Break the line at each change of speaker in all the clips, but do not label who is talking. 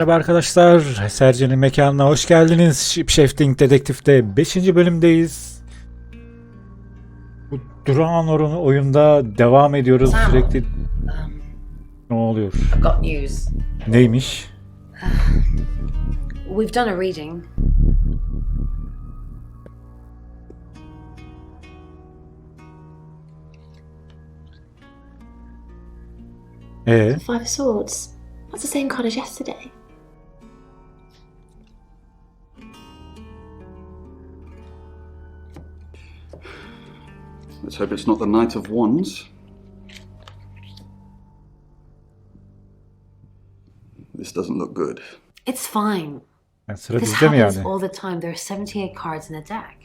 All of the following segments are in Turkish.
Merhaba arkadaşlar, Eserce'nin mekanına hoş geldiniz. Shapeshifting Detective'de 5. bölümdeyiz. Bu durağan oranı oyunda devam ediyoruz.
Sam,
Sürekli ne oluyor?
I've got news.
Neymiş?
We've done a reading.
Ee,
Five of Swords. That's the same card as yesterday.
Let's hope it's not the Knight of Wands. This doesn't look good.
It's fine.
sıra
This
bizde mi
happens
yani?
all the time. There are 78 cards in a deck.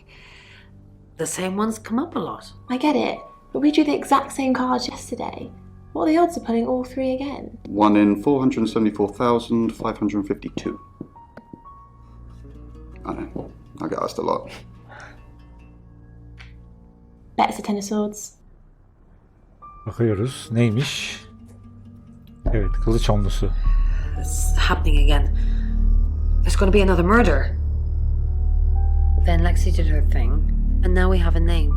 The same ones come up a lot.
I get it, but we drew the exact same cards yesterday. What are the odds of pulling all three again?
1 in 474,552. I know. I get asked a lot.
Bet it's a Ten of Swords.
Bakıyoruz. Neymiş? Evet, kılıç onlusu.
It's happening again. There's going to be another murder. Then Lexi did her thing, and now we have a name.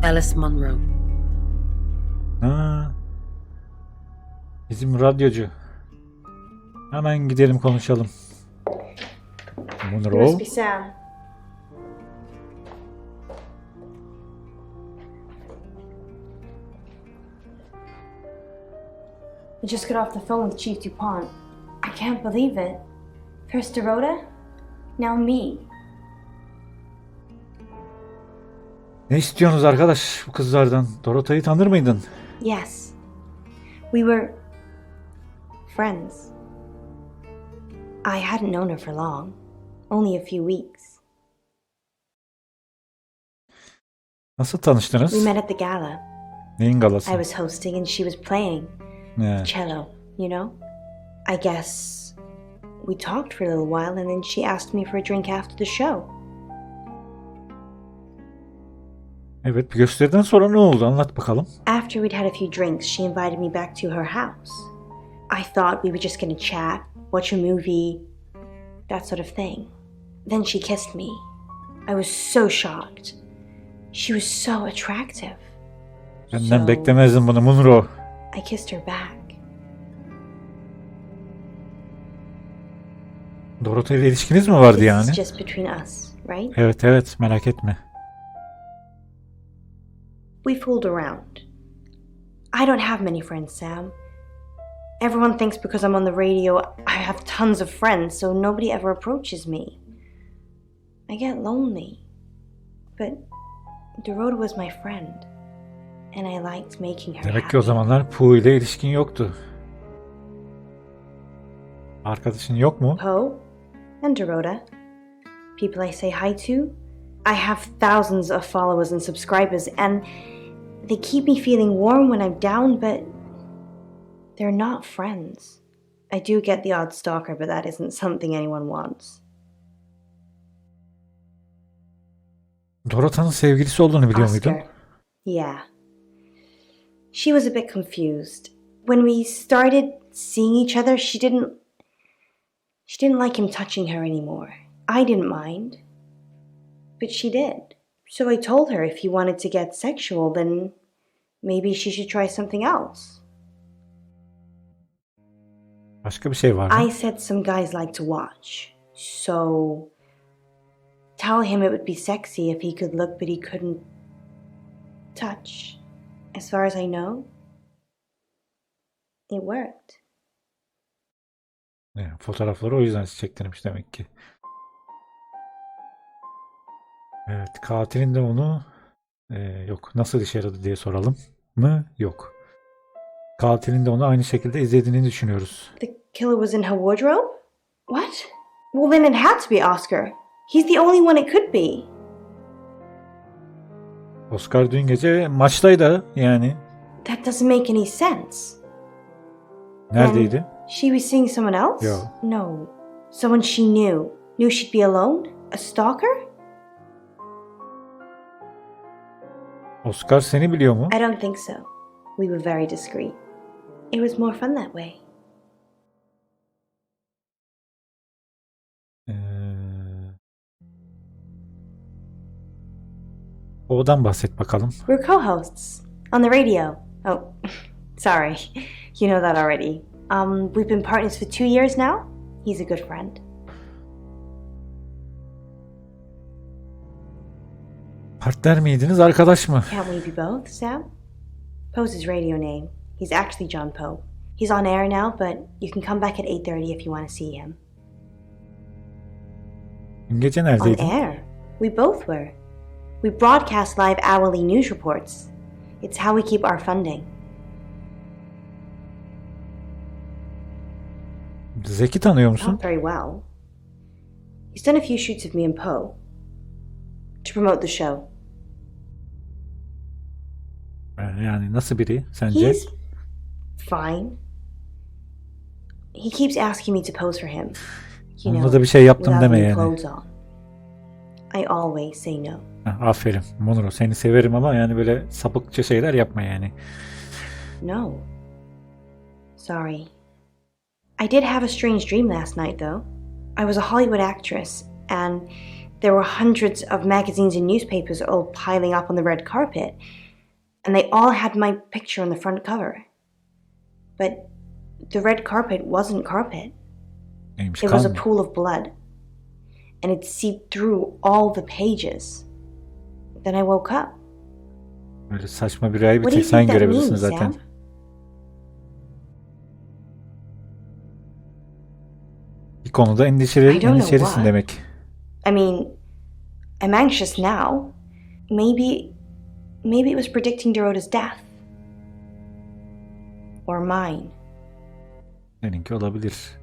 Alice Munro.
Ha. Bizim radyocu. Hemen gidelim konuşalım. Munro.
Sam. I just got off the phone with Chief DuPont. I can't believe it. First Dorota, now me.
Ne istiyorsunuz arkadaş bu kızlardan? Dorota'yı tanır mıydın?
Yes. We were friends. I hadn't known her for long. Only a few weeks.
Nasıl tanıştınız?
We met at the gala.
Neyin galası?
I was hosting and she was playing
Ne?
cello, you know? I guess we talked for a little while and then she asked me for a drink after the show.
Evet, bir gösteriden sonra ne oldu? Anlat bakalım.
After we'd had a few drinks, she invited me back to her house. I thought we were just gonna chat, watch a movie, that sort of thing. Then she kissed me. I was so shocked. She was so attractive.
Benden
So-
beklemezdim bunu Munro.
I kissed her back.
Dorota ile ilişkiniz mi vardı
This
yani?
is just between us, right?
Evet evet, merak etme.
We fooled around. I don't have many friends, Sam. Everyone thinks because I'm on the radio, I have tons of friends, so nobody ever approaches me. I get lonely. But Dorota was my friend, and I liked making her
Demek ki o
happy.
zamanlar Pooh ile ilişkin yoktu. Arkadaşın yok mu?
Poe and Dorota, people I say hi to. I have thousands of followers and subscribers, and they keep me feeling warm when I'm down, but they're not friends. I do get the odd stalker, but that isn't something anyone wants.
Dorota'nın sevgilisi olduğunu biliyor muydun?
Oscar. Yeah. She was a bit confused. When we started seeing each other, she didn't like him touching her anymore. I didn't mind. But she did. So I told her if he wanted to get sexual, then maybe she should try something else.
Başka bir şey var mı?
I said some guys like to watch. So tell him it would be sexy if he could look but he couldn't touch. As far as I know, it worked.
Yani fotoğrafları o yüzden çektirmiş demek ki. Evet, katilin de onu yok. Nasıl işe yaradı diye soralım mı? Yok. Katilin de onu aynı şekilde izlediğini düşünüyoruz.
The killer was in her wardrobe? What? Well, then it had to be Oscar. He's the only one it could be.
Oscar dün gece maçtaydı yani.
That doesn't make any sense.
Neredeydi?
She was seeing someone else?
Yeah.
No. Someone she knew. Knew she'd be alone? A stalker?
Oscar seni biliyor mu?
I don't think so. We were very discreet. It was more fun that way.
O'dan bahset bakalım.
We're co-hosts on the radio. Oh, sorry. You know that already. We've been partners for 2 years now. He's a good friend.
Partner miydiniz, arkadaş mı?
Can't we be both, Sam? Poe's his radio name. He's actually John Poe. He's on air now, but you can come back at 8:30 if you want to see him.
Dün gece
On
neredeydin?
air? We both were. We broadcast live hourly news reports. It's how we keep our funding.
Zeki tanıyor musun?
Not very well. He's done a few shoots of me and Poe to promote the show.
Yani nasıl biri sence?
He's fine. He keeps asking me to pose for him. You
Onunla da bir şey yaptım
without
deme
any
yani.
clothes on. I always say no.
Aferin Munro, seni severim ama yani böyle sapıkça şeyler yapma yani.
No. Sorry. I did have a strange dream last night, though. I was a Hollywood actress, and there were hundreds of magazines and newspapers all piling up on the red carpet, and they all had my picture on the front cover. But the red carpet wasn't carpet.
Neymiş,
It was
kan
a
mı?
pool of blood, and it seeped through all the pages. Then I woke up.
Böyle saçma bir rüyayı bir
What do you
tek sen
think that
görebilirsin
means,
zaten.
Sam?
Bir konuda
I don't know
endişelisin
what.
demek.
I mean, I'm anxious now. Maybe it was predicting Dorota's death. Or mine.
Seninki olabilir.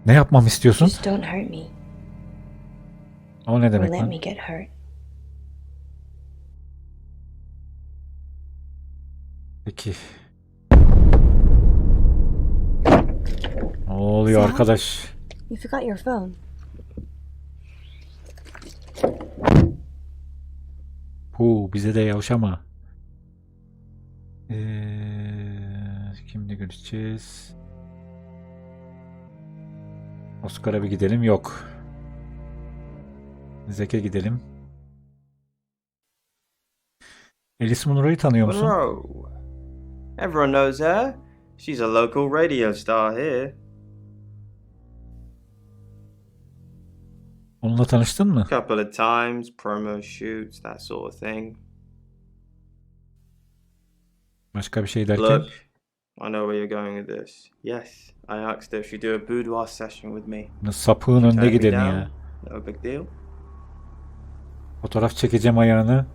Ne yapmamı istiyorsun?
Just don't hurt me.
O ne
Or
demek
let
lan?
me get hurt.
Peki. Ne oluyor
Sam?
arkadaş?
You forgot your phone.
Bize de yavşama. Kimle görüşeceğiz? Oscar'a bir gidelim. Yok. Zek'e gidelim. Alice Munro'yu tanıyor musun?
Monroe. Everyone knows her. She's a local radio star here.
Onunla tanıştın mı?
Couple of times, promo shoots, that sort of thing.
Başka bir şey derken?
Look, I know where you're going with this. Yes, I asked her if she'd do a boudoir session with me.
Sapığın önünde
Turned me
gideni
down.
ya.
No big deal.
Fotoğraf çekeceğim ayağını.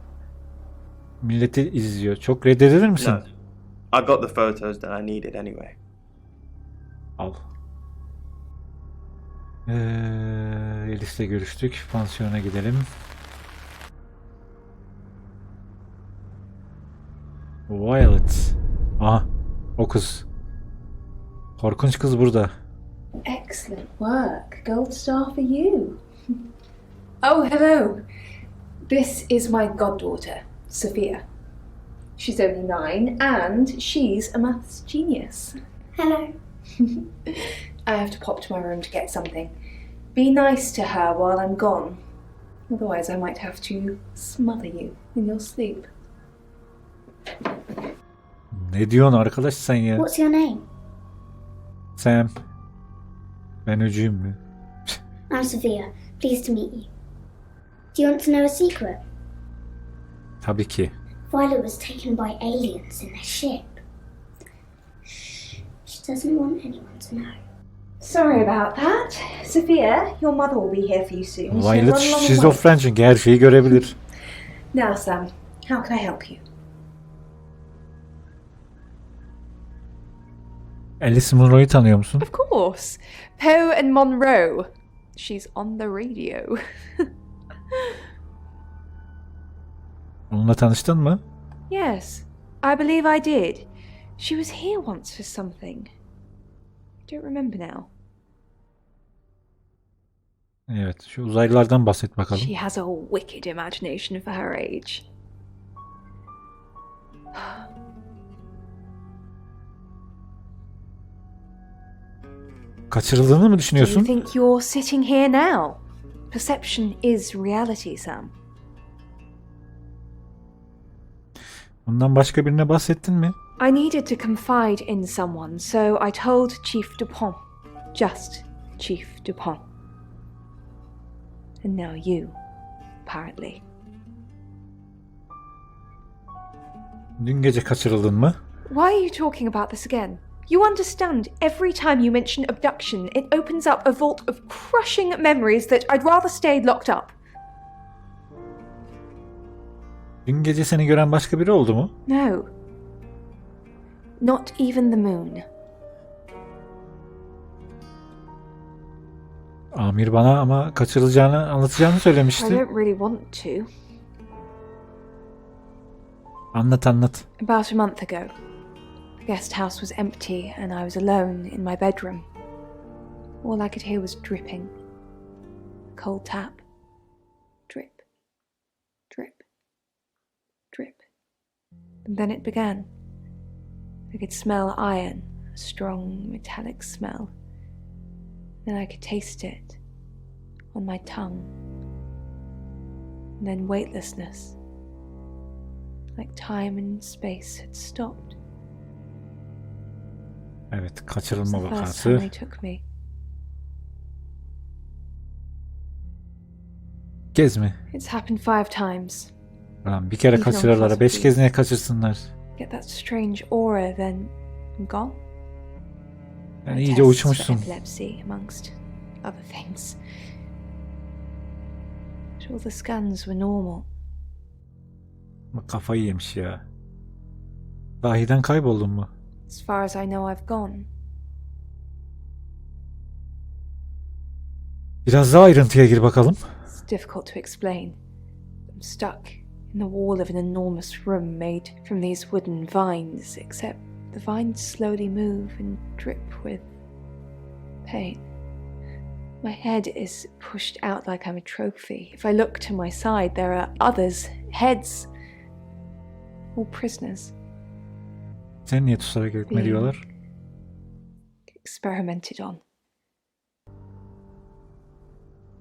Milleti izliyor. Çok reddedilir misin?
No. I got the photos that I needed anyway.
Al. Alice'le görüştük. Pansiyona gidelim. Violet. Aha. O kız. Korkunç kız burada.
Excellent work. Gold star for you. Oh, hello. This is my goddaughter, Sophia. She's only 9 and she's a maths genius.
Hello.
I have to pop to my room to get something. Be nice to her while I'm gone. Otherwise, I might have to smother you in your sleep.
Ne diyorsun arkadaş sen ya?
What's your name?
Sam. Ben öcüyüm mü?
I'm Sophia. Pleased to meet you. Do you want to know a secret?
Tabii ki.
Violet was taken by aliens in their ship. Shh. She doesn't want anyone to know.
Sorry about that. Sophia, your mother will be here for you soon. so
Violet
run along and wait.
şizofren çünkü her şeyi görebilir.
Now, Sam, how can I help you?
Alice Munro'yu tanıyor musun?
Of course. Poe and Monroe. She's on the radio.
Onunla tanıştın mı?
Yes, I believe I did. She was here once for something. I don't remember now.
Evet. Şu uzaylılardan bahset bakalım.
She has a wicked imagination for her age.
Kaçırıldığını mı
Do you
düşünüyorsun?
think you're sitting here now? Perception is reality, Sam.
Bundan başka birine bahsettin mi?
I needed to confide in someone, so I told Chief Dupont. Just Chief Dupont. And now you, apparently.
Dün gece kaçırıldın mı?
Why are you talking about this again? You understand, every time you mention abduction, it opens up a vault of crushing memories that I'd rather stay locked up.
Dün gece seni gören başka biri oldu mu?
No. Not even the moon.
Amir bana ama kaçırılacağını anlatacağını
I
söylemişti.
don't really want to.
Anlat.
About a month ago, the guest house was empty and I was alone in my bedroom. All I could hear was dripping. A cold tap. Drip. Drip. Drip. And then it began. I could smell iron, a strong metallic smell. Then I could taste it on my tongue. And then weightlessness. Like time and space had stopped.
Evet,
It was
kaçırılma
the first time
vakası.
they took me.
Kez mi?
It's happened 5 times.
Lan bir kere
İyi ki
kaçırırlar.
olmaz
5
değil.
kez niye kaçırsınlar?
Get that strange aura, then I'm gone.
Yani
I
iyice
tests
uçmuşsun.
for epilepsy, amongst other things. But all the scans were normal.
Ama kafayı yemiş ya. Sahiden kayboldun mu?
As far as I know, I've gone.
Biraz daha ayrıntıya gir bakalım.
It's difficult to explain. I'm stuck in the wall of an enormous room made from these wooden vines, except the vines slowly move and drip with pain. My head is pushed out like I'm a trophy. If I look to my side, there are others, heads, all prisoners,
Sen niye tutarak etme diyorlar?
experimented on.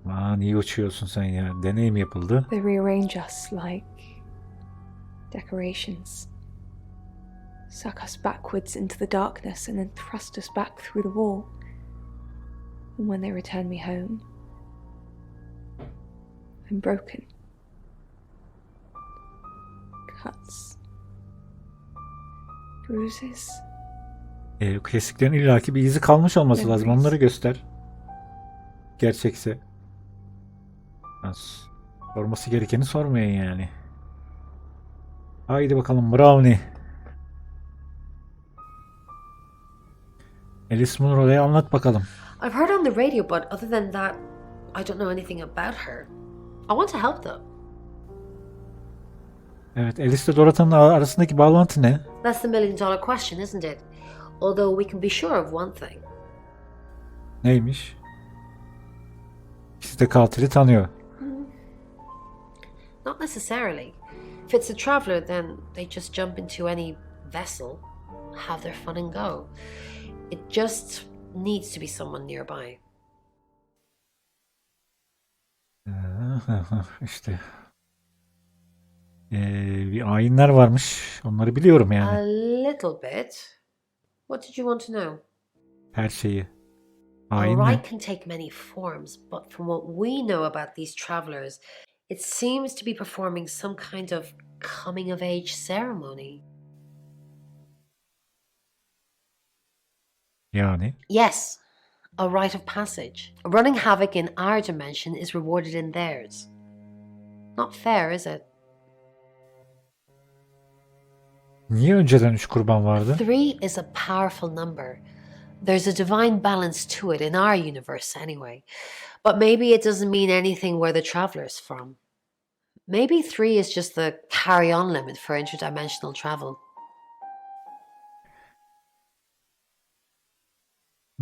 Aman iyi uçuyorsun sen ya. Deneyim yapıldı.
They rearrange us like decorations, suck us backwards into the darkness, and then thrust us back through the wall. And when they return me home, I'm broken. Cuts. Bruises.
Kesiklerin illaki bir izi kalmış olması lazım.
Memories.
Onları göster. Gerçekse. Sorması gerekeni sormayın yani. Haydi bakalım Brownie. Alice Munro'ya anlat bakalım.
I've heard on the radio, but other than that, I don't know anything about her. I want to help though.
Evet, Alice ile Dorotha'nın arasındaki bağlantı ne?
That's the million-dollar question, isn't it? Although we can be sure of one thing.
Neymiş? İkisi de katili tanıyor.
Not necessarily. If it's a traveler, then they just jump into any vessel, have their fun and go. It just needs to be someone nearby.
İşte. Bir ayinler varmış. Onları biliyorum
A
yani.
little bit. What did you want to know?
Her şeyi.
A
Ayin ne?
rite can take many forms, but from what we know about these travelers, it seems to be performing some kind of coming of age ceremony.
Yani.
Yes, a rite of passage. Running havoc in our dimension is rewarded in theirs. Not fair, is it?
Niye önceden 3 kurban vardı?
3 is a powerful number. There's a divine balance to it in our universe anyway. But maybe it doesn't mean anything where the traveler's from. Maybe 3 is just the carry-on limit for interdimensional travel.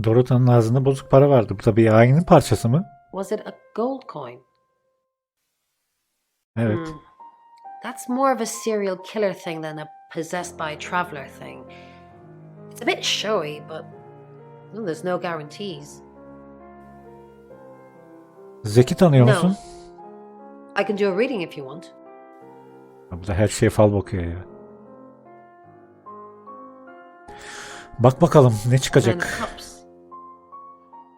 Dorotha'nın ağzında bozuk para vardı. Bu da bir ayinin parçası mı?
Was it a gold coin?
Evet.
That's more of a serial killer thing than a possessed by a traveler thing. It's a bit showy, but well, there's no guarantees.
Zek'i tanıyor musun?
No. I can do a reading if you want.
Ya bu da her şeye fal bakıyor ya. Bak bakalım ne
Ten
çıkacak.
cups.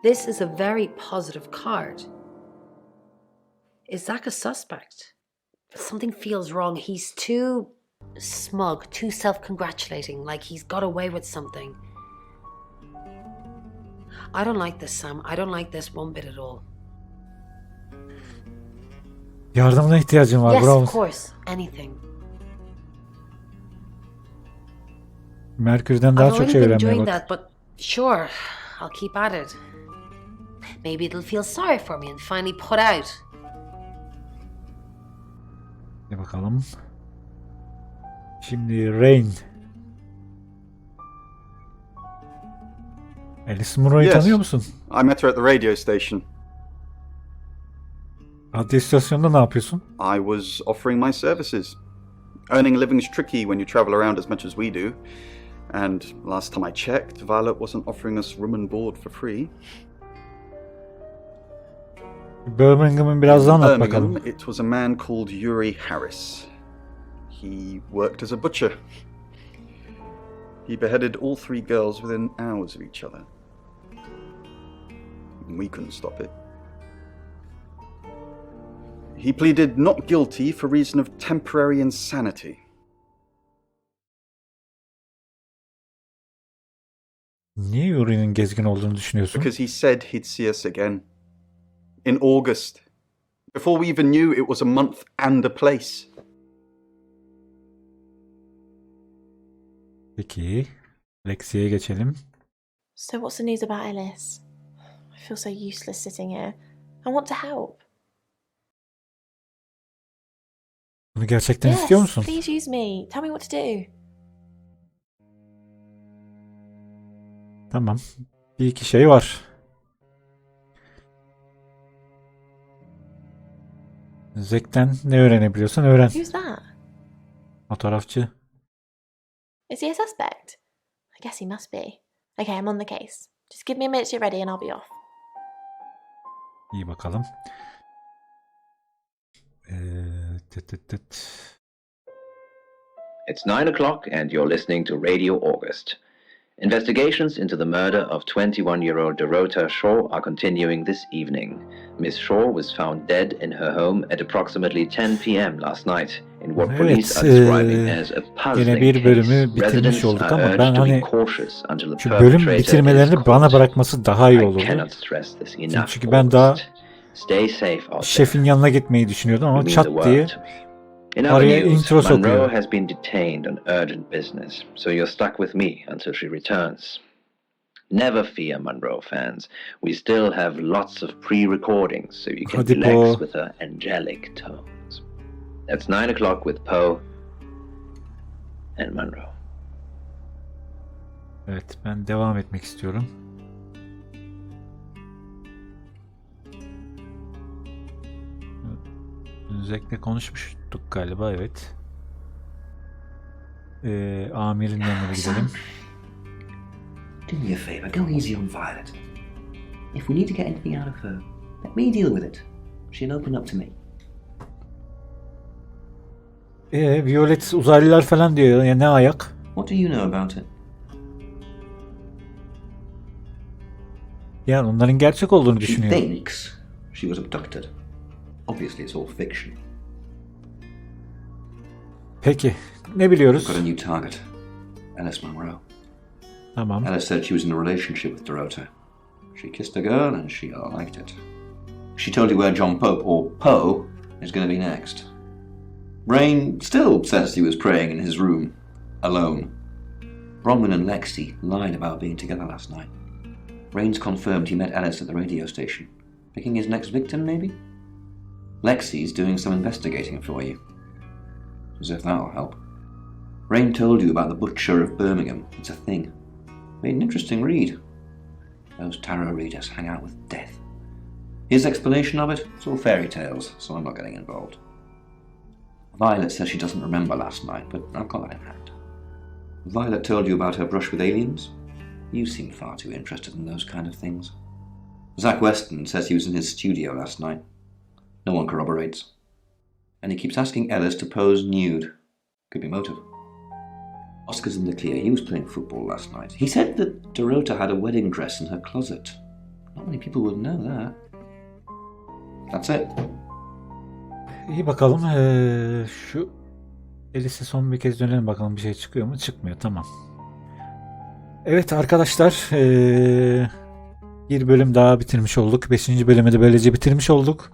This is a very positive card. Is Zach a suspect? Something feels wrong. He's too smug, too self-congratulating, like he's got away with something. I don't like this, Sam. I don't like this one bit at all.
Yardımına ihtiyacım var.
Yes,
Bravo.
of course. Anything.
Merkür'den daha
I've
çok
already
şey
been
öğrenmeye
doing
bak.
that, but sure, I'll keep at it. Maybe it'll feel sorry for me and finally put out.
Hadi bakalım. Şimdi Rain. Alice Munro'yu
Yes.
tanıyor musun?
I met her at the radio station.
Radyo istasyonunda ne yapıyorsun?
I was offering my services. Earning a living's tricky when you travel around as much as we do. And last time I checked, Violet wasn't offering us room and board for free.
Birmingham'ın biraz daha anlat
Birmingham,
bakalım.
it was a man called Yuri Harris. He worked as a butcher. He beheaded all 3 girls within hours of each other. We couldn't stop it. He pleaded not guilty for reason of temporary insanity.
Niye Yuri'nin gezgin olduğunu düşünüyorsun?
Because he said he'd see us again. In August. Before we even knew it was a month and a place.
Peki. Lexi'ye geçelim.
So what's the news about Alice? I feel so useless sitting here. I want to help.
Bunu gerçekten istiyor musun?
Please use me. Tell me what to do.
Tamam. Bir iki şey var. Zek'ten ne öğrenebiliyorsan öğren.
Who's that?
Fotoğrafçı.
Is he a suspect? I guess he must be. Okay, I'm on the case. Just give me a minute to get ready and I'll be off.
İyi bakalım. Tıt tıt tıt.
It's 9 o'clock and you're listening to Radio August. Investigations into the murder of 21-year-old Dorota Shaw are continuing this evening. Miss Shaw was found dead in her home at approximately 10 p.m. last night in what police are describing as a puzzling
yine bir bölümü
case.
bitirmiş
Residents
olduk
are
ama
urged
ben
to be
hani
cautious until the
şu bölüm
perpetrator is
bitirmelerini bana
caught.
bırakması daha iyi
I
olurdu.
cannot stress this enough.
Çünkü ben daha
August. Stay safe out there.
şefin yanına gitmeyi düşünüyordum ama
You mean
çat
the world
diye
to me. In other
araya
news,
intro
Munro
sokuyor.
has been detained on urgent business, so you're stuck with me until she returns. Never fear, Munro fans. We still have lots of pre-recordings, so you can
Hadi
relax
Poe.
with her angelic tones. That's 9 o'clock with Poe and Munro.
Evet, ben devam etmek istiyorum. Zek'le konuşmuştuk galiba, evet. Amirin yanına gidelim.
Do me a favour, go easy on Violet. If we need to get anything out of her, let me deal with it. She'll open up to me.
Violet uzaylılar falan diyor ya, ne ayak?
What do you know about it?
Yani onların gerçek olduğunu
She
düşünüyor.
thinks she was abducted. Obviously it's all fiction.
Peki, ne biliyoruz?
We've got a new target. Alice Munro.
Tamam.
Alice said she was in a relationship with Dorota. She kissed a girl and she liked it. She told you where John Pope, or Poe, is going to be next. Rain still says he was praying in his room, alone. Bronwyn and Lexi lied about being together last night. Rain's confirmed he met Alice at the radio station. Picking his next victim, maybe? Lexi's doing some investigating for you. As if that'll help. Rain told you about the butcher of Birmingham. It's a thing. Made an interesting read. Those tarot readers hang out with death. His explanation of it, it's all fairy tales, so I'm not getting involved. Violet says she doesn't remember last night, but I've got that in hand. Violet told you about her brush with aliens? You seem far too interested in those kind of things. Zach Weston says he was in his studio last night. No one corroborates. And he keeps asking Ellis to pose nude. Could be motive. Oscar's in the clear. He was playing football last night. He said that Dorota had a wedding dress in her closet. Not many people would know that. That's it.
İyi bakalım. Şu Alice'e son bir kez dönelim bakalım bir şey çıkıyor mu? Çıkmıyor. Tamam. Evet arkadaşlar. Bir bölüm daha bitirmiş olduk. 5. bölümü de böylece bitirmiş olduk.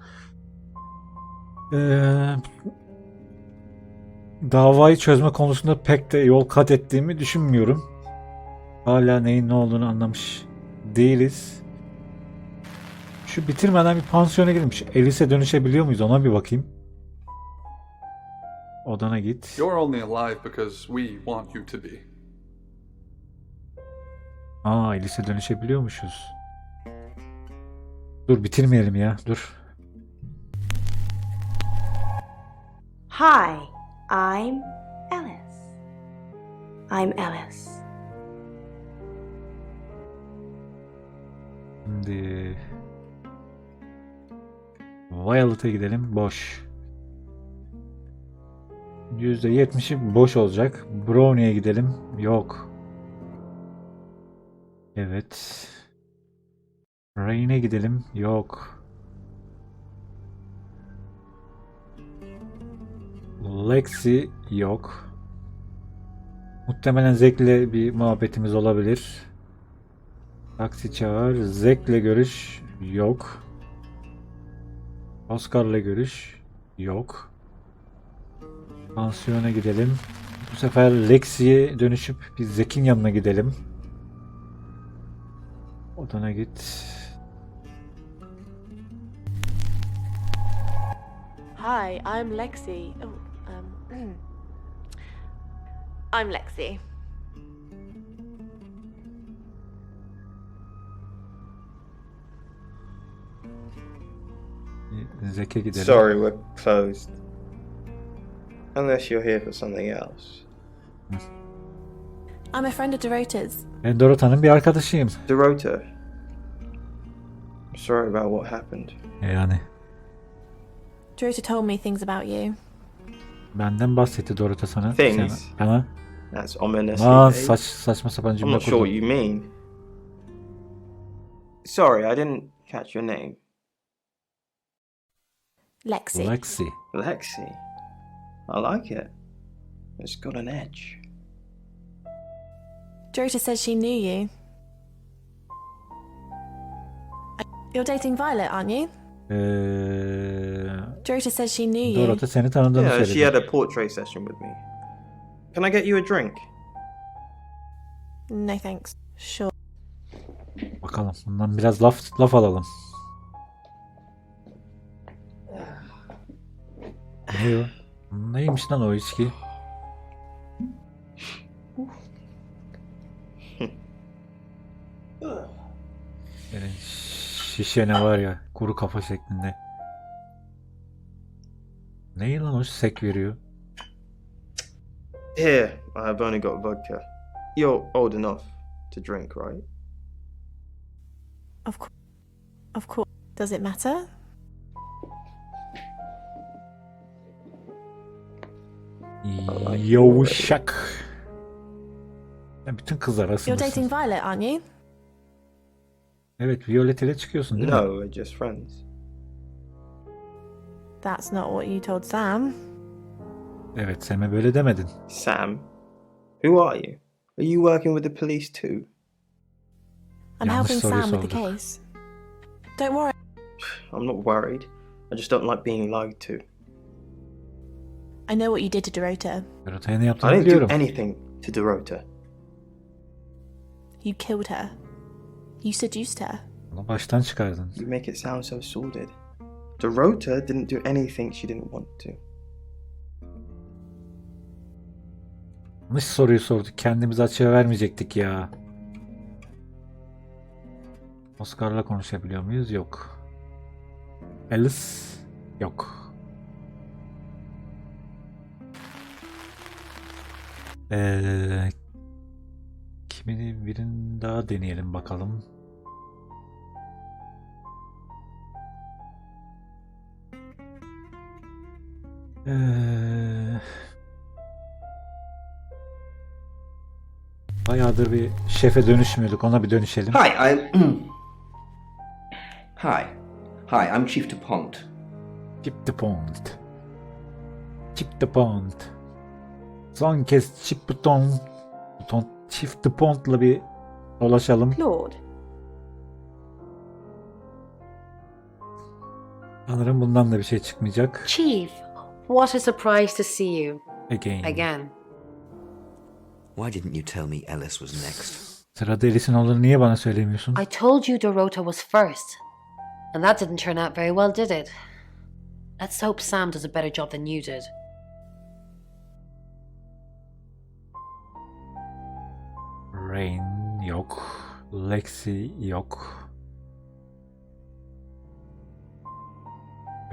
Davayı çözme konusunda pek de yol kat ettiğimi düşünmüyorum. Hala neyin ne olduğunu anlamış değiliz. Şu bitirmeden bir pansiyona girmiş. Alice'e dönüşebiliyor muyuz? Ona bir bakayım. Odana git.
You're only alive because we want you to be.
Alice'e dönüşebiliyormuşuz. Dur bitirmeyelim ya. Dur.
Hi, I'm Alice. I'm Alice.
Şimdi Violet'a gidelim. Boş. %70'i boş olacak. Brownie'ye gidelim. Yok. Evet. Rain'e gidelim. Yok. Lexi yok. Muhtemelen Zek'le bir muhabbetimiz olabilir. Taksi çağır. Zek'le görüş yok. Oscar'la görüş yok. Pansiyona gidelim. Bu sefer Lexi'ye dönüşüp bir Zek'in yanına gidelim. Odana git.
Hi, I'm Lexi. I'm Lexi.
Zek'e gidelim.
Sorry, we're closed. Unless you're here for something else.
I'm a friend of Dorota's.
Ben Dorota'nın bir arkadaşıyım.
Dorota. Sorry about what happened.
Yani.
Dorota told me things about you.
Benden bahsetti Dorota sana.
Things?
Sana.
That's ominous.
Saçma sapan
I'm
cümle
not sure what
kurdum.
you mean. Sorry, I didn't catch your name.
Lexi.
Lexi.
Lexi. I like it. It's got an edge.
Dorota says she knew you. You're dating Violet, aren't you? Dorota says she knew you.
Dorota seni tanıdığını
Yeah,
söyledi.
she had a portrait session with me. Can I get you a drink?
No thanks. Sure.
Bakalım. Bundan biraz laf alalım. Ne o? Neymiş lan o içki? Yani şişe ne var ya, kuru kafa şeklinde. Ne lan o, sek veriyor.
Here, I've only got vodka. You're old enough to drink, right?
Of course. Does it matter?
Yavuşak. Yani bütün kızlar
You're
arasındasın.
dating Violet, aren't you?
Evet, Violet ile çıkıyorsun değil
No,
mi?
we're just friends.
That's not what you told Sam.
Evet, Sam'e böyle demedin.
Sam? Who are you? Are you working with the police too?
I'm
Yanlış
helping
soruyu
Sam with the
sorduk.
case. Don't worry.
I'm not worried. I just don't like being lied to.
I know what you did to Dorota.
Dorota'ya ne
I
yaptığını
didn't
biliyorum.
do anything to Dorota.
You killed her. You seduced her.
Bunu baştan çıkardın.
You make it sound so sordid. Dorota didn't do anything she didn't want to.
Yanlış soruyu sorduk. Kendimizi açığa vermeyecektik ya. Oscar'la konuşabiliyor muyuz? Yok. Alice? Yok. Birini daha deneyelim bakalım. Bayağıdır bir şefe dönüşmüyorduk. Ona bir dönüşelim.
Hi, I'm Chief DuPont.
Chip the Pond. Chip the Pond. Son kez Chip the Pond. Chip the Pond'la bir dolaşalım.
Claude,
Sanırım bundan da bir şey çıkmayacak.
Chief, what a surprise to see you.
Again.
Why didn't you tell me Ellis was next?
Sırada Alice'in olduğunu niye bana söylemiyorsun?
I told you Dorota was first. And that didn't turn out very well, did it? Let's hope Sam does a better job than you did.
Rain yok. Lexi yok.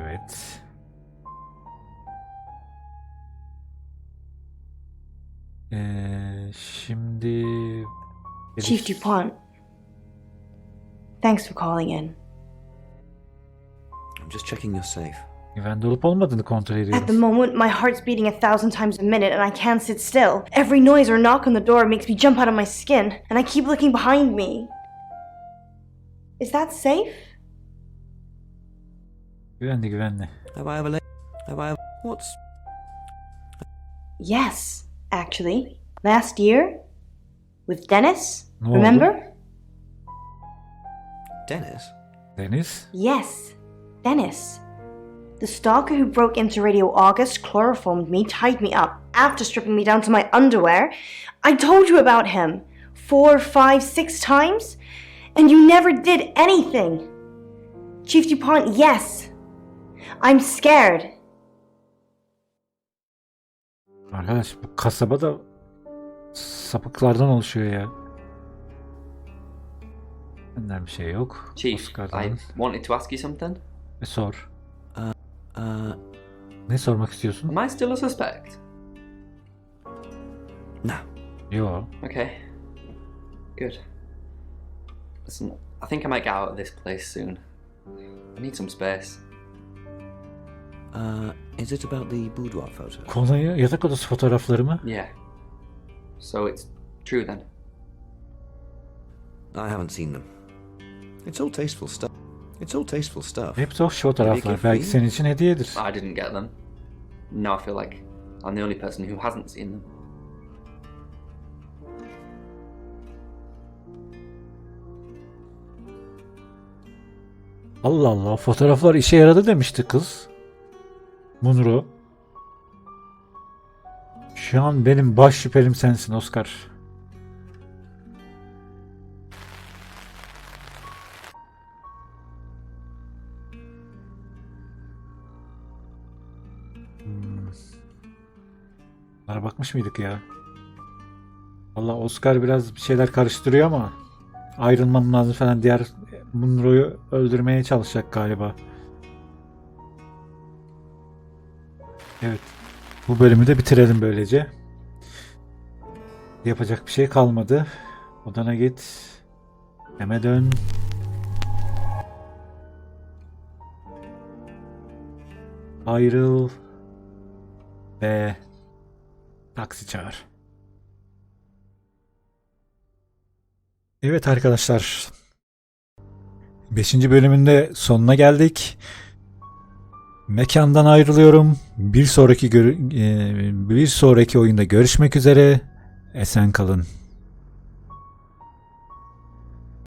Evet. Şimdi...
Chief DuPont, thanks for calling in.
I'm just checking you're safe.
Güvende olup olmadığını kontrol
At the
ediyoruz.
moment, my heart's beating 1,000 times a minute and I can't sit still. Every noise or knock on the door makes me jump out of my skin, and I keep looking behind me. Is that safe?
Güvenli.
Have I ever... What's...
Yes, actually. Last year? With Dennis?
Ne oldu?
Remember?
Dennis?
Deniz?
Yes, Dennis. The stalker who broke into Radio August chloroformed me, tied me up, after stripping me down to my underwear. I told you about him 4, 5, 6 times, and you never did anything. Chief DuPont, yes. I'm scared.
Arkadaş bu kasaba da sapıklardan oluşuyor ya. Benden bir şey yok.
Chief,
Oscar'dan.
I wanted to ask you something.
Sor. Ne sormak istiyorsun?
Am I still a suspect?
No.
Yo.
Okay. Good. Listen, I think I might get out of this place soon. I need some space.
Is it about the boudoir photo?
Konuyu yatak odası fotoğrafları mı?
Yeah. So it's true then?
I haven't seen them. It's all tasteful stuff.
Hepsi hoş fotoğraflar. Belki senin için hediyedir.
I didn't get them. Now I feel like I'm the only person who hasn't seen them.
Allah Allah, fotoğraflar işe yaradı demişti kız. Munro. Şu an benim baş şüphelim sensin Oscar. Bunlara bakmış mıydık ya? Vallahi Oscar biraz bir şeyler karıştırıyor ama ayrılmam lazım falan, diğer Munro'yu öldürmeye çalışacak galiba. Evet. Bu bölümü de bitirelim böylece. Yapacak bir şey kalmadı. Odana git. Eve dön. Ayrıl. Ve taksi çağır. Evet arkadaşlar. 5. bölümünde sonuna geldik. Mekandan ayrılıyorum. Bir sonraki oyunda görüşmek üzere. Esen kalın.